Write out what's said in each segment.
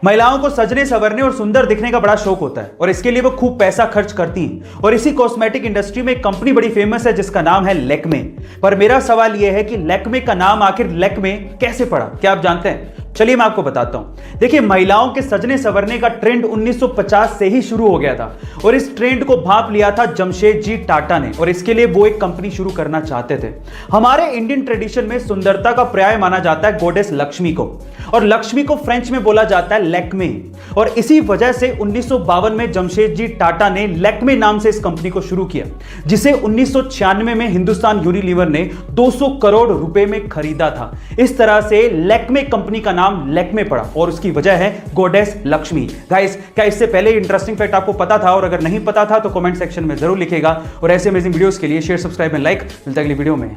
महिलाओं को सजने संवरने और सुंदर दिखने का बड़ा शौक होता है और इसके लिए वो खूब पैसा खर्च करती हैं। और इसी कॉस्मेटिक इंडस्ट्री में एक कंपनी बड़ी फेमस है जिसका नाम है लैक्मे। पर मेरा सवाल यह है कि लैक्मे का नाम आखिर लैक्मे कैसे पड़ा? क्या आप जानते हैं? चलिए मैं आपको बताता हूं। देखिए, महिलाओं के सजने संवरने का ट्रेंड 1950 से ही शुरू हो गया था और इस ट्रेंड को भांप लिया था जमशेदजी टाटा ने और इसके लिए वो एक कंपनी शुरू करना चाहते थे। हमारे इंडियन ट्रेडिशन में सुंदरता का पर्याय माना जाता है गॉडेस लक्ष्मी को, और लक्ष्मी को फ्रेंच में बोला जाता है लैक्मे। और इसी वजह से 1952 में जमशेदजी टाटा ने लैक्मे नाम से इस कंपनी को शुरू किया, जिसे 1996 में हिंदुस्तान यूनिलीवर ने 200 करोड़ रुपए में खरीदा था। इस तरह से लैक्मे कंपनी का नाम लैक्मे पड़ा और उसकी वजह है गॉडेस लक्ष्मी। गाइस, क्या इससे पहले इंटरेस्टिंग फैक्ट आपको पता था? और अगर नहीं पता था तो कमेंट सेक्शन में जरूर लिखेगा। और ऐसे अमेजिंग वीडियोस के लिए शेयर, सब्सक्राइब एंड लाइक। मिलता है अगली वीडियो में।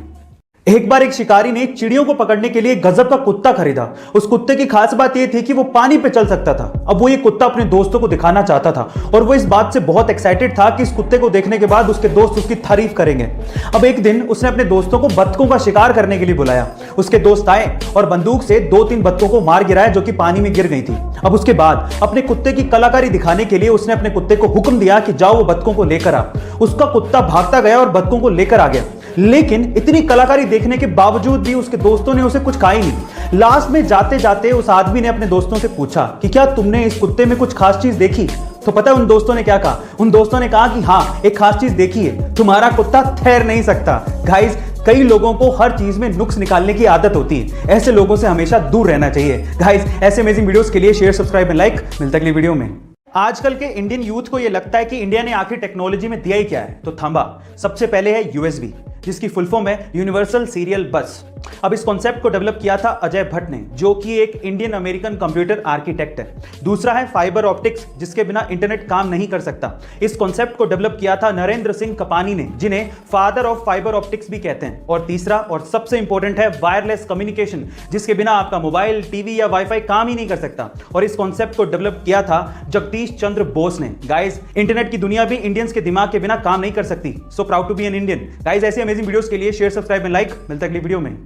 एक बार एक शिकारी ने चिड़ियों को पकड़ने के लिए गजब का कुत्ता खरीदा। उस कुत्ते की खास बात यह थी कि वो पानी पे चल सकता था। अब वो ये कुत्ता अपने दोस्तों को दिखाना चाहता था और वो इस बात से बहुत एक्साइटेड था कि इस कुत्ते को देखने के बाद उसके दोस्त उसकी तारीफ करेंगे। अब एक दिन उसने अपने दोस्तों को बत्तखों का शिकार करने के लिए बुलाया। उसके दोस्त आए और बंदूक से 2-3 बत्तखों को मार गिराया जो कि पानी में गिर गई थी। अब उसके बाद अपने कुत्ते की कलाकारी दिखाने के लिए उसने अपने कुत्ते को हुक्म दिया कि जाओ वो बत्तखों को लेकर आ। उसका कुत्ता भागता गया और बत्तखों को लेकर आ गया, लेकिन इतनी कलाकारी देखने के बावजूद भी उसके दोस्तों ने उसे कुछ कहा ही नहीं। लास्ट में जाते जाते उस आदमी ने अपने दोस्तों से पूछा कि क्या तुमने इस कुत्ते में कुछ खास चीज देखी? तो पता है उन दोस्तों ने क्या कहा? उन दोस्तों ने कहा कि हाँ, एक खास चीज देखी है, तुम्हारा कुत्ता तैर नहीं सकता। गाइस, कई लोगों को हर चीज में नुक्स निकालने की आदत होती है। ऐसे लोगों से हमेशा दूर रहना चाहिए। गाइस, ऐसे अमेजिंग वीडियोस के लिए शेयर, सब्सक्राइब एंड लाइक। मिलता है अगली वीडियो में। आजकल के इंडियन यूथ को यह लगता है कि इंडिया ने आखिर टेक्नोलॉजी में दिया ही क्या है, तो थांबा। सबसे पहले है यूएसबी, जिसकी फुल फॉर्म है यूनिवर्सल सीरियल बस। अब इस कॉन्सेप्ट को डेवलप किया था अजय भट्ट ने, जो कि एक इंडियन अमेरिकन कंप्यूटर आर्किटेक्ट है। दूसरा है फाइबर ऑप्टिक्स, जिसके बिना इंटरनेट काम नहीं कर सकता। इस कॉन्सेप्ट को डेवलप किया था नरेंद्र सिंह कपानी ने, जिन्हें फादर ऑफ फाइबर ऑप्टिक्स भी कहते हैं। और तीसरा और सबसे इंपॉर्टेंट है वायरलेस कम्युनिकेशन, जिसके बिना आपका मोबाइल, टीवी या वाईफाई काम ही नहीं कर सकता। और इस कॉन्सेप्ट को डेवलप किया था जगदीश चंद्र बोस ने। गाइस, इंटरनेट की दुनिया भी इंडियंस के दिमाग के बिना काम नहीं कर सकती। So proud to be an Indian. Guys, ऐसे अमेजिंग वीडियोस के लिए शेयर, सब्सक्राइब एंड लाइक। मिलता है अगली वीडियो में।